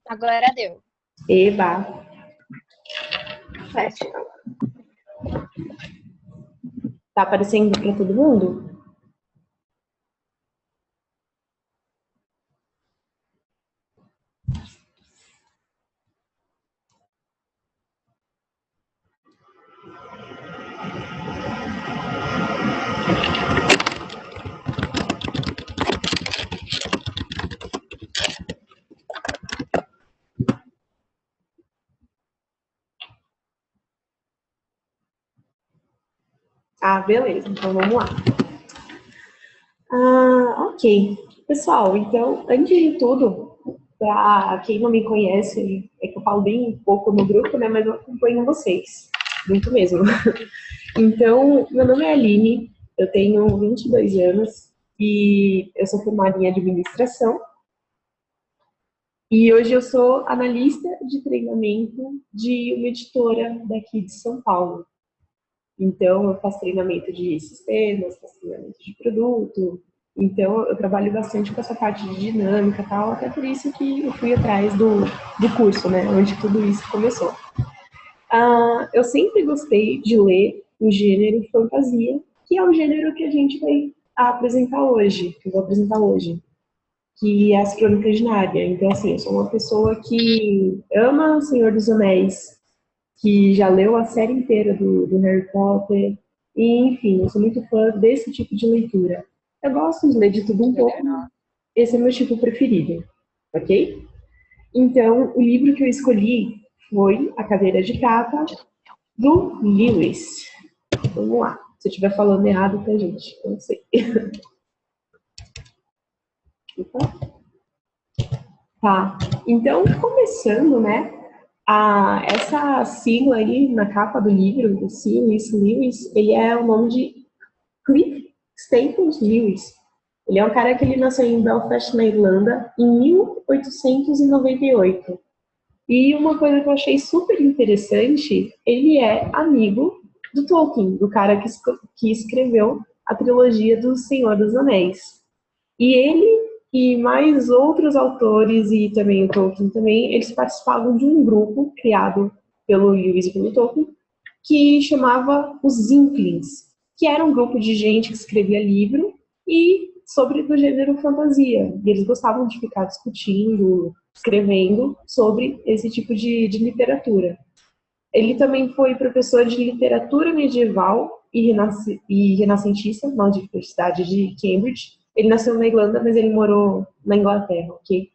Agora deu. Eba! Flash. Tá aparecendo para todo mundo? Ah, beleza. Então vamos lá. Ok. Pessoal, então, antes de tudo, para quem não me conhece, é que eu falo bem pouco no grupo, né? Mas eu acompanho vocês. Muito mesmo. Então, meu nome é Aline, eu tenho 22 anos e eu sou formada em administração. E hoje eu sou analista de treinamento de uma editora daqui de São Paulo. Então, eu faço treinamento de sistemas, faço treinamento de produto. Então, eu trabalho bastante com essa parte de dinâmica e tal, até por isso que eu fui atrás do curso, né, onde tudo isso começou. Eu sempre gostei de ler o gênero fantasia, que é o gênero que a gente vai apresentar hoje, que eu vou apresentar hoje, que é as Crônicas de Nárnia. Então, assim, eu sou uma pessoa que ama O Senhor dos Anéis, que já leu a série inteira do Harry Potter, e, enfim, eu sou muito fã desse tipo de leitura. Eu gosto de ler de tudo um pouco, esse é meu tipo preferido, ok? Então, o livro que eu escolhi foi A Caveira de Prata, do Lewis. Vamos lá. Se eu estiver falando errado, tá, gente? Eu não sei. Tá. Então, começando, né? Essa sigla aí na capa do livro, do C.S. Lewis, ele é o nome de Cliff Staples Lewis. Ele é um cara que ele nasceu em Belfast, na Irlanda, em 1898. E uma coisa que eu achei super interessante, ele é amigo do Tolkien, do cara que escreveu a trilogia do Senhor dos Anéis. E ele e mais outros autores, e também o Tolkien também, eles participavam de um grupo criado pelo Lewis e pelo Tolkien, que chamava os Inklings, que era um grupo de gente que escrevia livro e sobre do gênero fantasia. E eles gostavam de ficar discutindo, escrevendo sobre esse tipo de literatura. Ele também foi professor de literatura medieval e renascentista na Universidade de Cambridge. Ele nasceu na Irlanda, mas ele morou na Inglaterra, ok?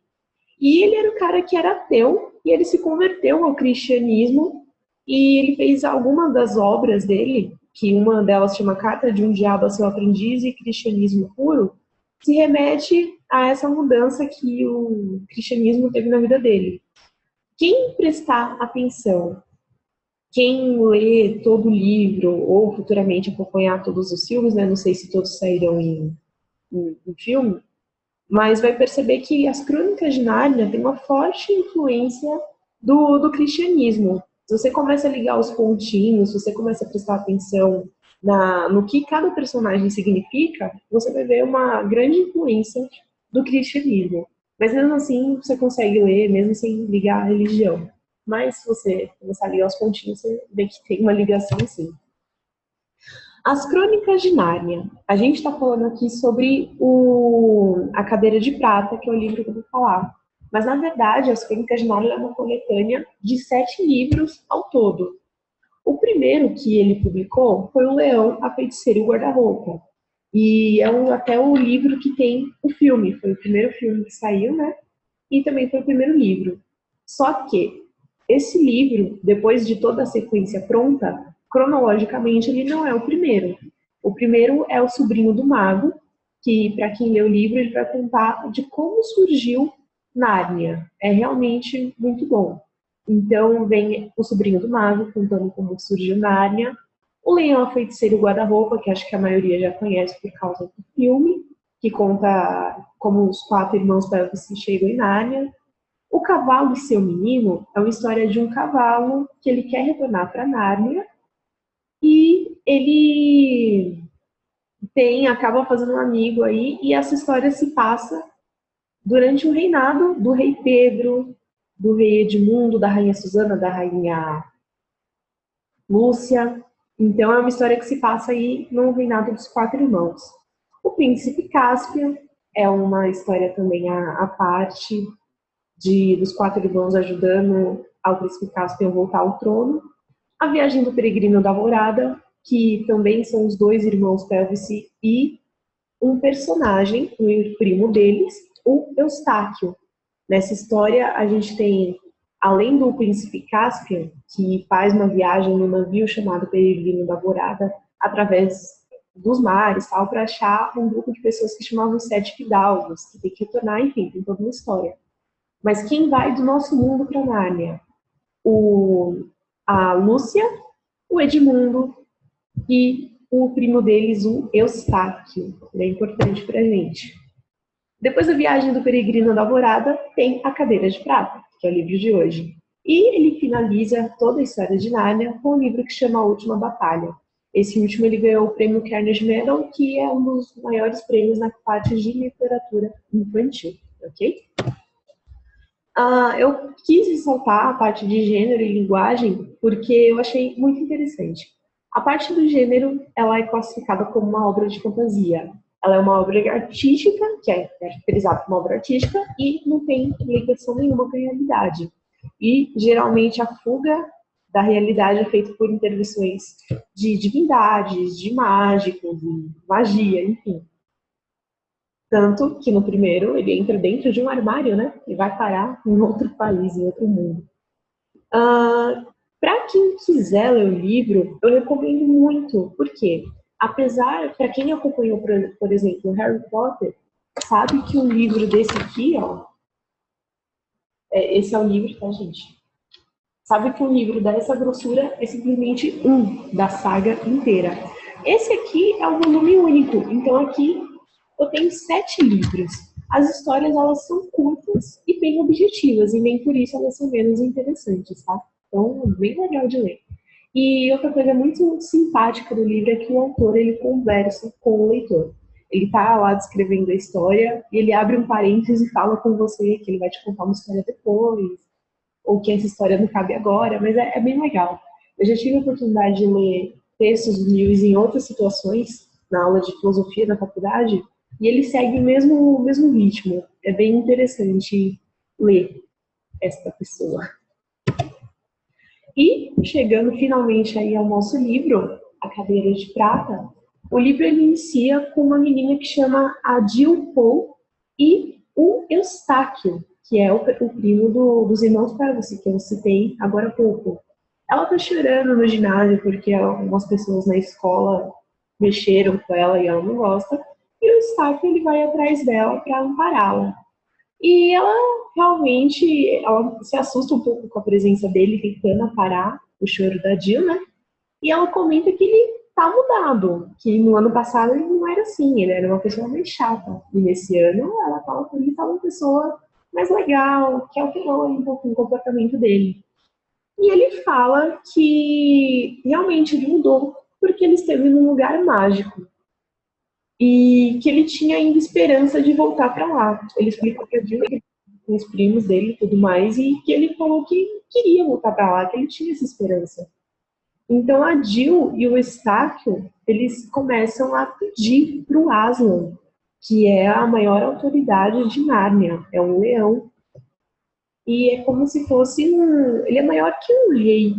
E ele era o cara que era ateu e ele se converteu ao cristianismo e ele fez algumas das obras dele, que uma delas chama Carta de um Diabo a Seu Aprendiz e Cristianismo Puro, se remete a essa mudança que o cristianismo teve na vida dele. Quem prestar atenção, quem lê todo o livro ou futuramente acompanhar todos os filmes, né? Não sei se todos saíram em filme, mas vai perceber que as Crônicas de Nárnia têm uma forte influência do cristianismo. Se você começa a ligar os pontinhos, se você começa a prestar atenção no que cada personagem significa, você vai ver uma grande influência do cristianismo. Mas mesmo assim, você consegue ler, mesmo sem ligar a religião. Mas se você começar a ligar os pontinhos, você vê que tem uma ligação sim. As Crônicas de Nárnia. A gente está falando aqui sobre A Cadeira de Prata, que é o livro que eu vou falar. Mas, na verdade, As Crônicas de Nárnia é uma coletânea de 7 livros ao todo. O primeiro que ele publicou foi O Leão, a Feiticeira e o Guarda-Roupa. E é até o livro que tem o filme. Foi o primeiro filme que saiu, né? E também foi o primeiro livro. Só que esse livro, depois de toda a sequência pronta, cronologicamente ele não é o primeiro. O primeiro é O Sobrinho do Mago, que para quem lê o livro ele vai contar de como surgiu Nárnia. É realmente muito bom. Então vem O Sobrinho do Mago contando como surgiu Nárnia, O Leão, a Feiticeira e o Guarda-Roupa, que acho que a maioria já conhece por causa do filme, que conta como os 4 irmãos Belfast chegam em Nárnia. O Cavalo e Seu Menino é uma história de um cavalo que ele quer retornar para Nárnia e ele acaba fazendo um amigo aí, e essa história se passa durante o reinado do rei Pedro, do rei Edmundo, da rainha Susana, da rainha Lúcia. Então é uma história que se passa aí no reinado dos 4 irmãos. O príncipe Cáspio é uma história também à parte dos 4 irmãos ajudando ao príncipe Cáspio a voltar ao trono. A viagem do peregrino da Alvorada, que também são os 2 irmãos Pelvice e um personagem, o primo deles, o Eustáquio. Nessa história, a gente tem, além do príncipe Cáspio, que faz uma viagem no navio chamado Peregrino da Alvorada, através dos mares, tal, para achar um grupo de pessoas que chamavam 7 fidalgos, que tem que retornar, enfim, tem toda uma história. Mas quem vai do nosso mundo para Nárnia? A Lúcia, o Edmundo e o primo deles, o Eustáquio. Ele é importante para a gente. Depois da viagem do peregrino da Alvorada, tem a Cadeira de Prata, que é o livro de hoje. E ele finaliza toda a história de Nárnia com um livro que chama A Última Batalha. Esse último ele ganhou o prêmio Carnegie Medal, que é um dos maiores prêmios na parte de literatura infantil, ok? Eu quis ressaltar a parte de gênero e linguagem porque eu achei muito interessante. A parte do gênero, ela é classificada como uma obra de fantasia. Ela é uma obra artística, que é caracterizada como uma obra artística, e não tem ligação nenhuma com a realidade. E, geralmente, a fuga da realidade é feita por intervenções de divindades, de mágicos, de magia, enfim. Tanto que no primeiro ele entra dentro de um armário, né? E vai parar em outro país, em outro mundo. Para quem quiser ler o livro, eu recomendo muito. Por quê? Apesar, para quem acompanhou, por exemplo, Harry Potter, sabe que um livro desse aqui, ó, esse é o livro, tá, gente? Sabe que um livro dessa grossura é simplesmente um da saga inteira. Esse aqui é um volume único, então aqui eu tenho 7 livros. As histórias, elas são curtas e bem objetivas, e nem por isso elas são menos interessantes, tá? Então, bem legal de ler. E outra coisa muito simpática do livro é que o autor, ele conversa com o leitor. Ele tá lá descrevendo a história, e ele abre um parênteses e fala com você que ele vai te contar uma história depois, ou que essa história não cabe agora, mas é bem legal. Eu já tive a oportunidade de ler textos do Lewis em outras situações, na aula de filosofia da faculdade, e ele segue o mesmo ritmo. É bem interessante ler esta pessoa. E, chegando finalmente aí ao nosso livro, A Cadeira de Prata, o livro ele inicia com uma menina que chama Adil Paul e o Eustáquio, que é o primo dos irmãos Pelvice, que eu citei agora há pouco. Ela tá chorando no ginásio porque algumas pessoas na escola mexeram com ela e ela não gosta. E o Eustáquio ele vai atrás dela para ampará-la. E ela realmente ela se assusta um pouco com a presença dele, tentando aparar o choro da Jill, né? E ela comenta que ele tá mudado, que no ano passado ele não era assim, ele era uma pessoa mais chata. E nesse ano ela fala que ele tá uma pessoa mais legal, que alterou um pouco o comportamento dele. E ele fala que realmente ele mudou porque ele esteve num lugar mágico e que ele tinha ainda esperança de voltar para lá. Ele explica que Jill com os primos dele e tudo mais, e que ele falou que queria voltar para lá, que ele tinha essa esperança. Então a Jill e o Eustáquio, eles começam a pedir para o Aslan, que é a maior autoridade de Nárnia, é um leão. E é como se fosse ele é maior que um rei,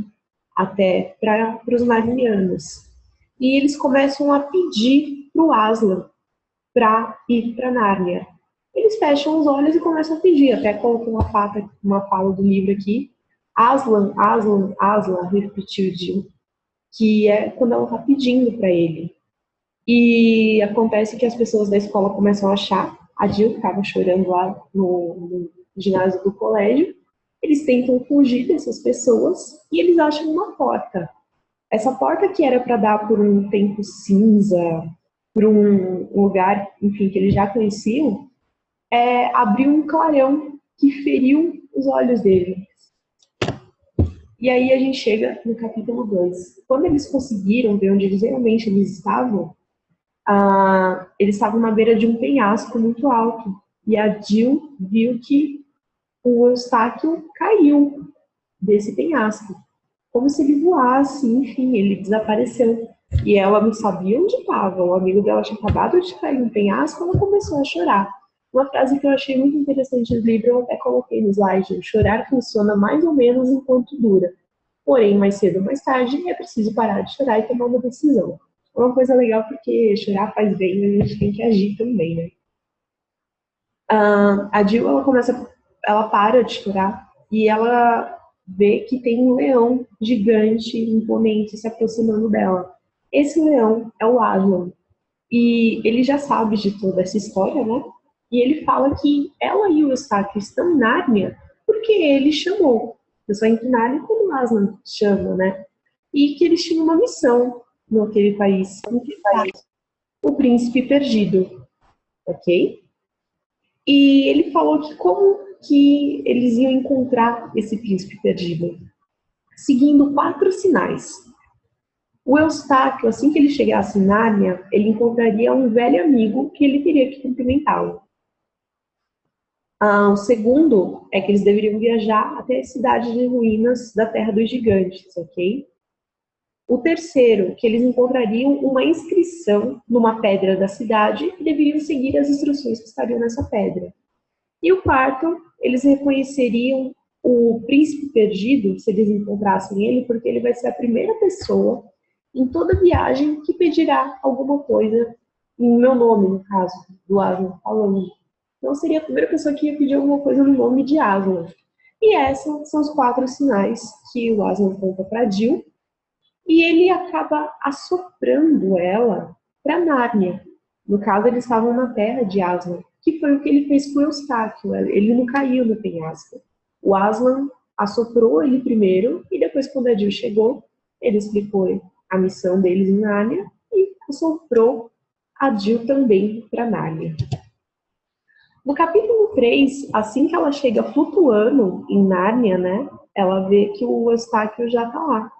até, para os narnianos. E eles começam a pedir para o Aslan para ir para Nárnia. Eles fecham os olhos e começam a pedir. Até coloquei uma fala do livro aqui. Aslan, Aslan, Aslan, repetiu Jill, que é quando ela está pedindo para ele. E acontece que as pessoas da escola começam a achar. A Jill estava chorando lá no ginásio do colégio. Eles tentam fugir dessas pessoas e eles acham uma porta. Essa porta que era para dar por um tempo cinza, por um lugar, enfim, que eles já conheciam, abriu um clarão que feriu os olhos dele. E aí a gente chega no capítulo 2. Quando eles conseguiram ver onde realmente eles estavam na beira de um penhasco muito alto. E a Jill viu que o Eustáquio caiu desse penhasco, como se ele voasse, enfim, ele desapareceu. E ela não sabia onde estava, o amigo dela tinha acabado de cair no penhasco, ela começou a chorar. Uma frase que eu achei muito interessante do livro, eu até coloquei no slide: chorar funciona mais ou menos enquanto dura. Porém, mais cedo ou mais tarde, é preciso parar de chorar e tomar uma decisão. É uma coisa legal porque chorar faz bem, a gente tem que agir também, né? A Jill, ela para de chorar e ela vê que tem um leão gigante, imponente, se aproximando dela. Esse leão é o Aslan. E ele já sabe de toda essa história, né? E ele fala que ela e o Eustáquio estão em Nárnia porque ele chamou. Eu só entro em Nárnia quando o Aslan chama, né? E que eles tinham uma missão naquele país, o príncipe perdido, ok? E ele falou que como que eles iam encontrar esse príncipe perdido? Seguindo 4 sinais. O Eustáquio, assim que ele chegasse em Nárnia, ele encontraria um velho amigo que ele teria que cumprimentá-lo. O segundo é que eles deveriam viajar até a cidade de ruínas da Terra dos Gigantes, ok? O terceiro, que eles encontrariam uma inscrição numa pedra da cidade e deveriam seguir as instruções que estariam nessa pedra. E o quarto, eles reconheceriam o príncipe perdido, se eles encontrassem ele, porque ele vai ser a primeira pessoa em toda viagem que pedirá alguma coisa em meu nome, no caso, do Aslan falando. Então seria a primeira pessoa que ia pedir alguma coisa no nome de Aslan. E esses são os 4 sinais que o Aslan conta para Jill, e ele acaba assoprando ela para Nárnia. No caso, eles estavam na terra de Aslan, que foi o que ele fez com o Eustáquio. Ele não caiu no penhasco. O Aslan assoprou ele primeiro, e depois, quando a Jill chegou, ele explicou a missão deles em Nárnia e assoprou a Jill também para Nárnia. No capítulo 3, assim que ela chega flutuando em Nárnia, né, ela vê que o Eustáquio já está lá.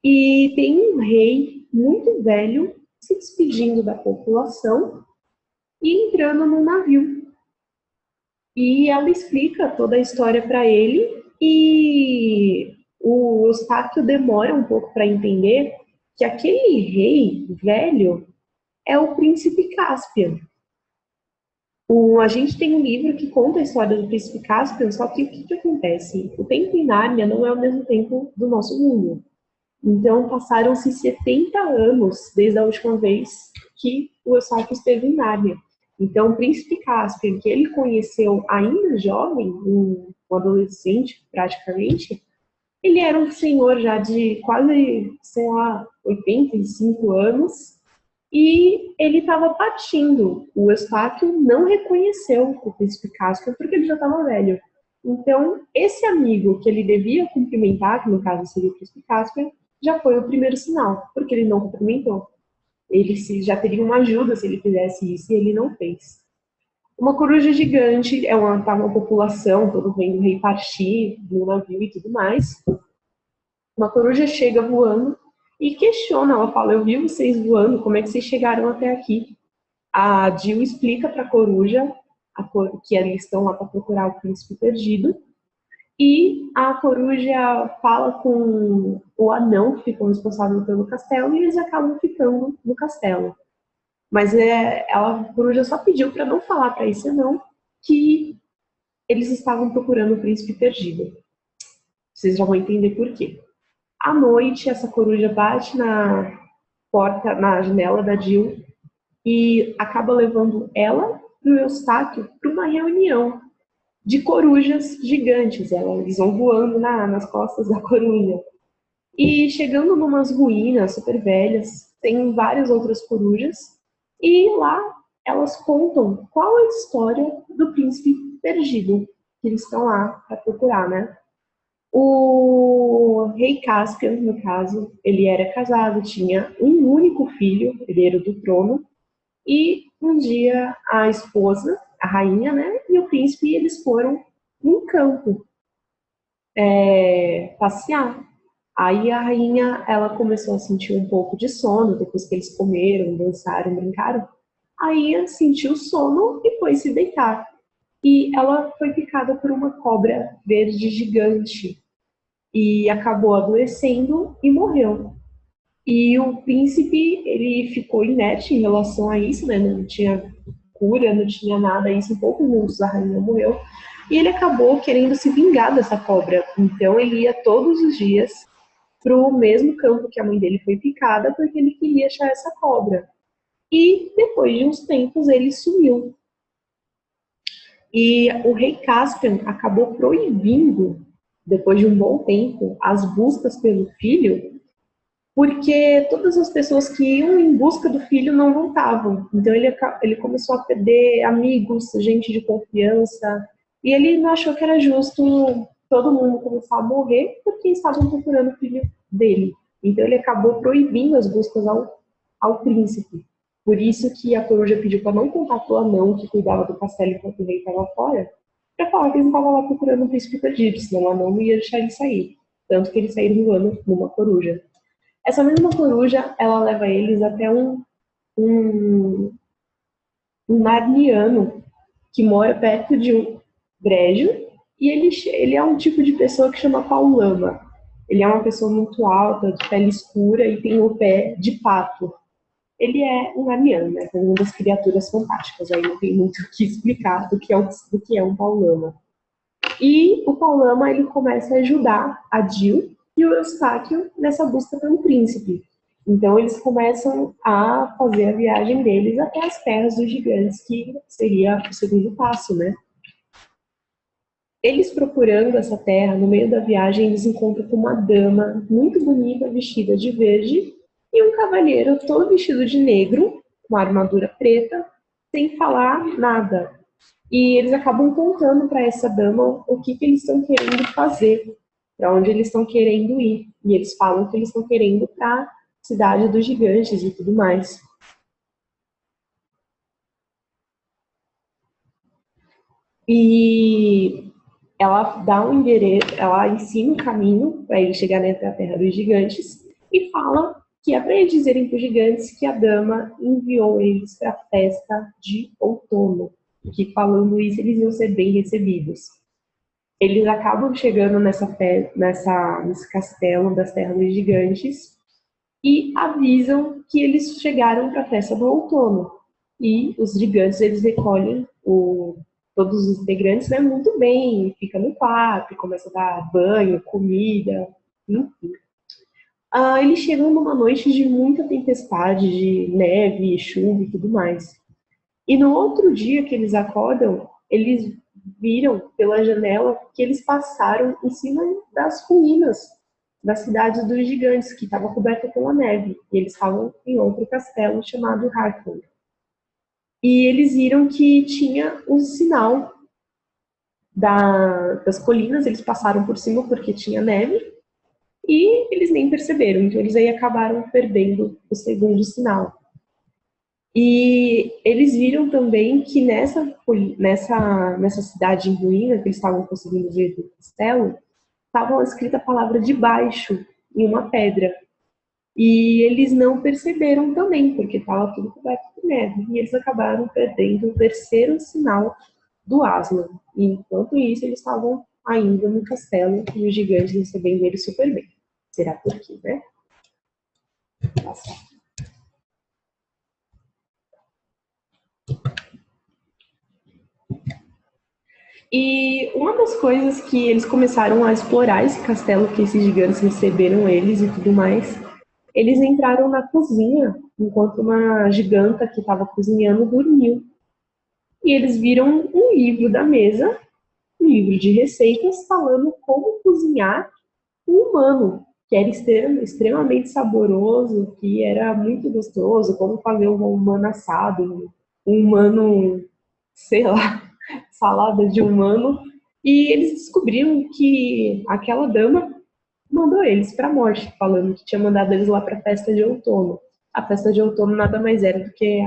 E tem um rei muito velho se despedindo da população e entrando num navio. E ela explica toda a história para ele e o Eustáquio demora um pouco para entender que aquele rei velho é o príncipe Caspian. A gente tem um livro que conta a história do príncipe Caspian, só que o que acontece? O tempo em Nárnia não é o mesmo tempo do nosso mundo. Então, passaram-se 70 anos desde a última vez que o Eustáquio esteve em Nárnia. Então, o príncipe Caspian, que ele conheceu ainda jovem, um adolescente praticamente, ele era um senhor já de quase, sei lá, 85 anos, e ele estava partindo. O Eustáquio não reconheceu o príncipe Caspian porque ele já estava velho. Então, esse amigo que ele devia cumprimentar, que no caso seria o príncipe Caspian, já foi o primeiro sinal, porque ele não cumprimentou. Ele já teria uma ajuda se ele fizesse isso, e ele não fez. Uma coruja gigante, tá uma população, todo vendo o rei partir no navio e tudo mais. Uma coruja chega voando e questiona, ela fala: eu vi vocês voando, como é que vocês chegaram até aqui? A Jill explica para a coruja que eles estão lá para procurar o príncipe perdido, e a coruja fala com o anão que ficou responsável pelo castelo, e eles acabam ficando no castelo. Mas a coruja só pediu para não falar para esse anão que eles estavam procurando o príncipe perdido. Vocês já vão entender por quê. À noite, essa coruja bate na porta, na janela da Jill, e acaba levando ela e o Eustáquio para uma reunião de corujas gigantes. Eles vão voando nas costas da coruja. E chegando numas ruínas super velhas, tem várias outras corujas, e lá elas contam qual é a história do príncipe perdido, que eles estão lá para procurar, né? O rei Caspian, no caso, ele era casado, tinha um único filho, herdeiro do trono, e um dia a esposa, a rainha, né, e o príncipe, eles foram num campo passear. Aí a rainha, ela começou a sentir um pouco de sono, depois que eles comeram, dançaram, brincaram. Aí sentiu sono e foi se deitar. e ela foi picada por uma cobra verde gigante e acabou adoecendo e morreu. E o príncipe, ele ficou inerte em relação a isso, né? Não tinha cura, não tinha nada. Isso em poucos minutos a rainha morreu. E ele acabou querendo se vingar dessa cobra. Então ele ia todos os dias para o mesmo campo que a mãe dele foi picada, porque ele queria achar essa cobra. E depois de uns tempos ele sumiu. E o rei Caspian acabou proibindo, depois de um bom tempo, as buscas pelo filho, porque todas as pessoas que iam em busca do filho não voltavam. Então ele começou a perder amigos, gente de confiança, e ele não achou que era justo todo mundo começar a morrer porque estavam procurando o filho dele. Então ele acabou proibindo as buscas ao príncipe. Por isso que a coruja pediu para não contar para o anão que cuidava do castelo enquanto o rei estava fora, para falar que eles estavam lá procurando um príncipe perdido, senão o anão não ia deixar ele sair. Tanto que eles saíram voando numa coruja. Essa mesma coruja, ela leva eles até um, um narniano que mora perto de um brejo, e ele é um tipo de pessoa que chama Paulama. Ele é uma pessoa muito alta, de pele escura e tem o pé de pato. Ele é um narniano, né? Uma das criaturas fantásticas. Aí não tem muito o que explicar do que é um Paulama. E o Paulama, ele começa a ajudar a Jill e o Eustáquio nessa busca pelo príncipe. Então eles começam a fazer a viagem deles até as terras dos gigantes, que seria o segundo passo, né? Eles procurando essa terra, no meio da viagem, eles encontram com uma dama muito bonita, vestida de verde, e um cavalheiro todo vestido de negro, com armadura preta, sem falar nada. E eles acabam contando para essa dama o que eles estão querendo fazer, para onde eles estão querendo ir. E eles falam que eles estão querendo para a cidade dos gigantes e tudo mais. E ela dá um endereço, ela ensina o caminho para eles chegarem até a Terra dos Gigantes e fala que é para eles dizerem para os gigantes que a dama enviou eles para a festa de outono, que falando isso eles iam ser bem recebidos. Eles acabam chegando nesse castelo das Terras dos Gigantes e avisam que eles chegaram para a festa do outono. E os gigantes, eles recolhem todos os integrantes, né, muito bem, fica no quarto, começa a dar banho, comida, enfim. Eles chegam numa noite de muita tempestade, de neve, chuva e tudo mais. E no outro dia que eles acordam, eles viram pela janela que eles passaram em cima das ruínas da cidade dos gigantes, que estava coberta pela neve. E eles estavam em outro castelo chamado Hartland. E eles viram que tinha um sinal das colinas, eles passaram por cima porque tinha neve, e eles nem perceberam. Então eles aí acabaram perdendo o segundo sinal. E eles viram também que nessa cidade em ruína, que eles estavam conseguindo ver do castelo, estava escrita a palavra de baixo em uma pedra. E eles não perceberam também, porque estava tudo coberto de neve. E eles acabaram perdendo o terceiro sinal do Aslan. E enquanto isso, eles estavam ainda no castelo e os gigantes recebendo eles super bem. Será por quê, né? Passar. E uma das coisas que eles começaram a explorar esse castelo, que esses gigantes receberam eles e tudo mais, eles entraram na cozinha enquanto uma giganta que estava cozinhando dormiu. E eles viram um livro da mesa, um livro de receitas, falando como cozinhar um humano, que era extremamente saboroso, que era muito gostoso, como fazer um humano assado, um humano, sei lá, salada de humano. E eles descobriram que aquela dama mandou eles para a morte, falando que tinha mandado eles lá para a festa de outono. A festa de outono nada mais era do que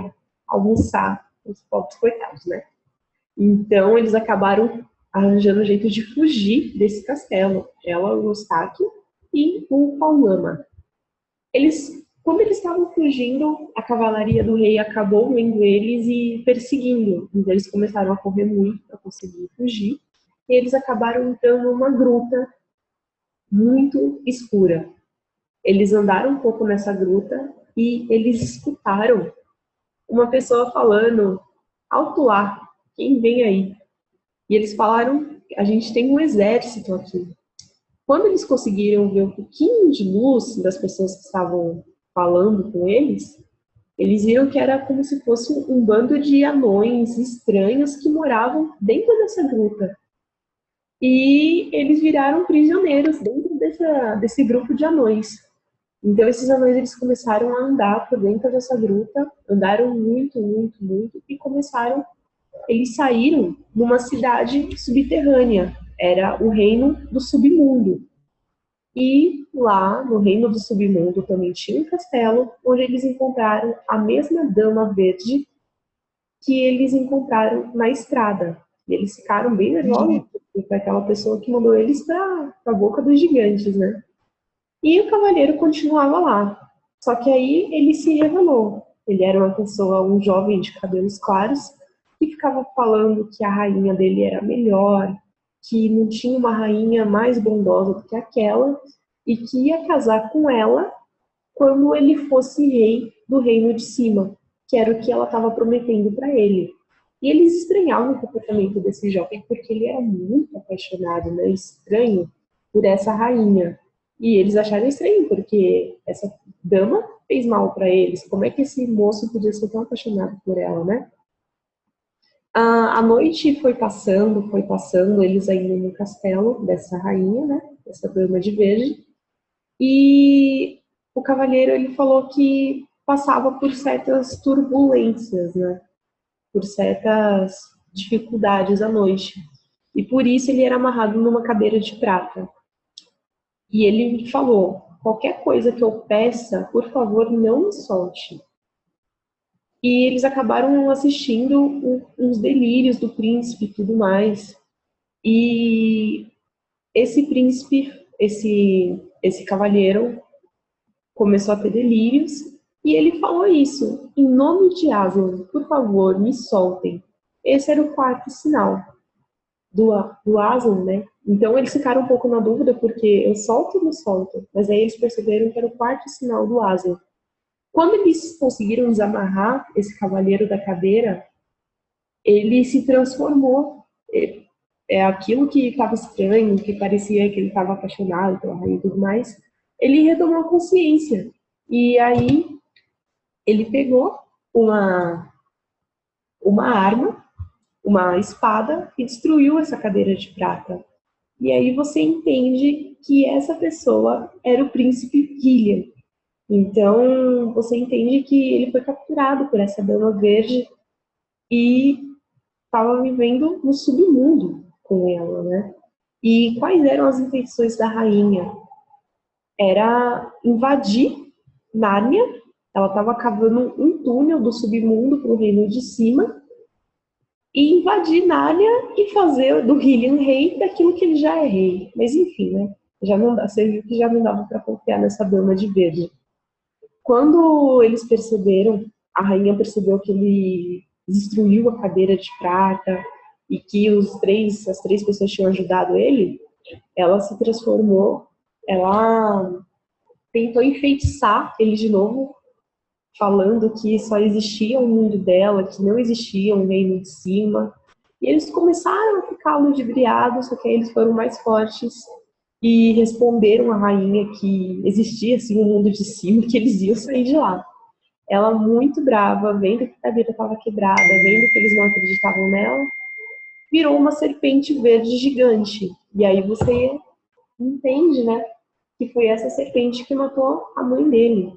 almoçar os pobres coitados, né? Então eles acabaram arranjando um jeito de fugir desse castelo. Ela, o Eustáquio e o Paulama. Eles Quando eles estavam fugindo, a cavalaria do rei acabou vendo eles e perseguindo. Então eles começaram a correr muito para conseguir fugir. E eles acabaram entrando numa gruta muito escura. Eles andaram um pouco nessa gruta e eles escutaram uma pessoa falando: alto lá, quem vem aí? E eles falaram: a gente tem um exército aqui. Quando eles conseguiram ver um pouquinho de luz das pessoas que estavam falando com eles viram que era como se fosse um bando de anões estranhos que moravam dentro dessa gruta. E eles viraram prisioneiros dentro desse grupo de anões. Então esses anões eles começaram a andar por dentro dessa gruta, andaram muito, muito, muito e eles saíram numa cidade subterrânea, era o reino do submundo. E lá no reino do submundo também tinha um castelo onde eles encontraram a mesma dama verde que eles encontraram na estrada. E eles ficaram bem nervosos, porque foi aquela pessoa que mandou eles para a boca dos gigantes, né? E o cavaleiro continuava lá. Só que aí ele se revelou. Ele era uma pessoa, um jovem de cabelos claros, que ficava falando que a rainha dele era melhor, que não tinha uma rainha mais bondosa do que aquela, e que ia casar com ela quando ele fosse rei do reino de cima, que era o que ela estava prometendo para ele. E eles estranhavam o comportamento desse jovem, porque ele era muito apaixonado, né, estranho, por essa rainha. E eles acharam estranho, porque essa dama fez mal para eles. Como é que esse moço podia ser tão apaixonado por ela, né? A noite foi passando, eles ainda no castelo dessa rainha, né? Dessa dama de verde. E o cavaleiro ele falou que passava por certas turbulências, né? Por certas dificuldades à noite. E por isso ele era amarrado numa cadeira de prata. E ele falou: qualquer coisa que eu peça, por favor, não me solte. E eles acabaram assistindo uns delírios do príncipe e tudo mais. E esse príncipe, esse cavalheiro, começou a ter delírios e ele falou isso: em nome de Aslan, por favor, me soltem. Esse era o quarto sinal do Aslan, né? Então eles ficaram um pouco na dúvida porque eu solto ou não solto, mas aí eles perceberam que era o quarto sinal do Aslan. Quando eles conseguiram desamarrar esse cavaleiro da cadeira, ele se transformou. É aquilo que estava estranho, que parecia que ele estava apaixonado pela rainha e tudo mais. Ele retomou a consciência. E aí ele pegou uma arma, uma espada, e destruiu essa cadeira de prata. E aí você entende que essa pessoa era o príncipe Gillian. Então você entende que ele foi capturado por essa dama verde e estava vivendo no submundo com ela, né? E quais eram as intenções da rainha? Era invadir Nárnia. Ela estava cavando um túnel do submundo para o reino de cima e invadir Nárnia e fazer do Gillian rei daquilo que ele já é rei. Mas enfim, né? Já não dá, você viu que já não dava para confiar nessa dama de verde. Quando eles perceberam, a rainha percebeu que ele destruiu a cadeira de prata e que as três pessoas tinham ajudado ele, ela se transformou, ela tentou enfeitiçar ele de novo, falando que só existia o mundo dela, que não existia um reino de cima. E eles começaram a ficar ludibriados, só que aí eles foram mais fortes e responderam à rainha que existia assim um mundo de cima, que eles iam sair de lá. Ela muito brava, vendo que a cadeira estava quebrada, vendo que eles não acreditavam nela, virou uma serpente verde gigante. E aí você entende, né, que foi essa serpente que matou a mãe dele.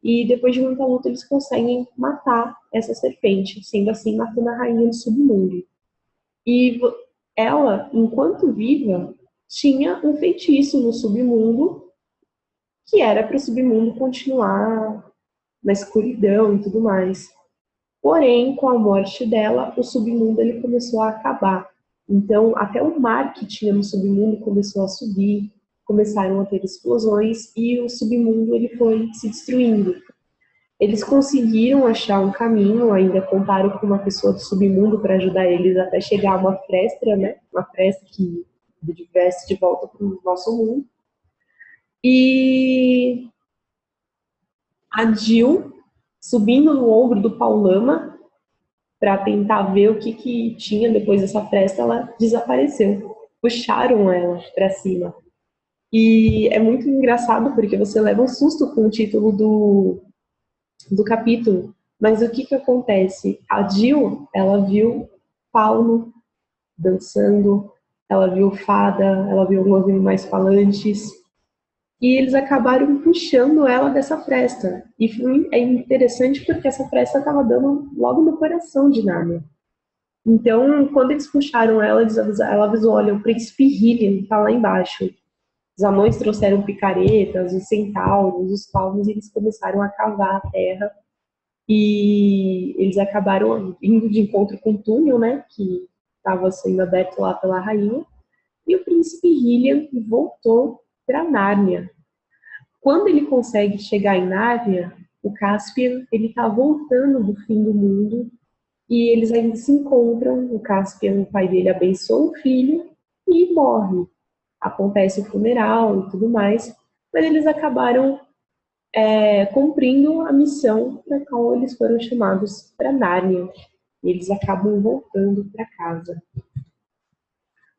E depois de muita luta eles conseguem matar essa serpente, sendo assim matando a rainha do submundo. E ela, enquanto viva, tinha um feitiço no submundo que era para o submundo continuar na escuridão e tudo mais. Porém, com a morte dela, o submundo ele começou a acabar. Então, até o mar que tinha no submundo começou a subir, começaram a ter explosões e o submundo ele foi se destruindo. Eles conseguiram achar um caminho, ainda contaram com uma pessoa do submundo para ajudar eles até chegar a uma fresta, né? Uma fresta que viesse de volta para o nosso mundo. E a Jill, subindo no ombro do Paulama para tentar ver o que tinha depois dessa fresta, ela desapareceu. Puxaram ela para cima. E é muito engraçado porque você leva um susto com o título do capítulo. Mas o que acontece? A Jill, ela viu Fauno dançando, ela viu Fada, ela viu alguns animais falantes, e eles acabaram puxando ela dessa fresta. E é interessante porque essa fresta estava dando logo no coração de Nárnia. Então, quando eles puxaram ela, ela avisou, olha, o príncipe Hylian está lá embaixo. Os anões trouxeram picaretas, os centauros, os palmos, e eles começaram a cavar a terra. E eles acabaram indo de encontro com o túnel, né, que estava sendo aberto lá pela rainha. E o príncipe Hylian voltou para Nárnia. Quando ele consegue chegar em Nárnia, o Caspian ele está voltando do fim do mundo e eles ainda se encontram. O Caspian, o pai dele, abençoa o filho e morre. Acontece o funeral e tudo mais, mas eles acabaram cumprindo a missão para qual eles foram chamados para Nárnia. E eles acabam voltando para casa.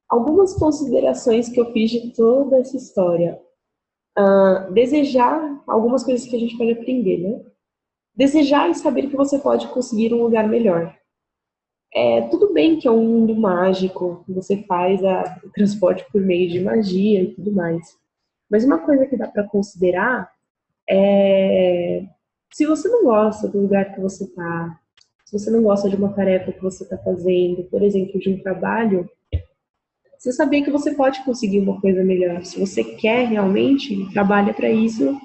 Algumas considerações que eu fiz de toda essa história. Desejar, algumas coisas que a gente pode aprender, né? Desejar e saber que você pode conseguir um lugar melhor. Tudo bem que é um mundo mágico, você faz o transporte por meio de magia e tudo mais. Mas uma coisa que dá para considerar é se você não gosta do lugar que você está, se você não gosta de uma tarefa que você está fazendo, por exemplo, de um trabalho, você saber que você pode conseguir uma coisa melhor. Se você quer realmente, trabalha para isso,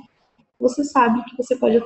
você sabe que você pode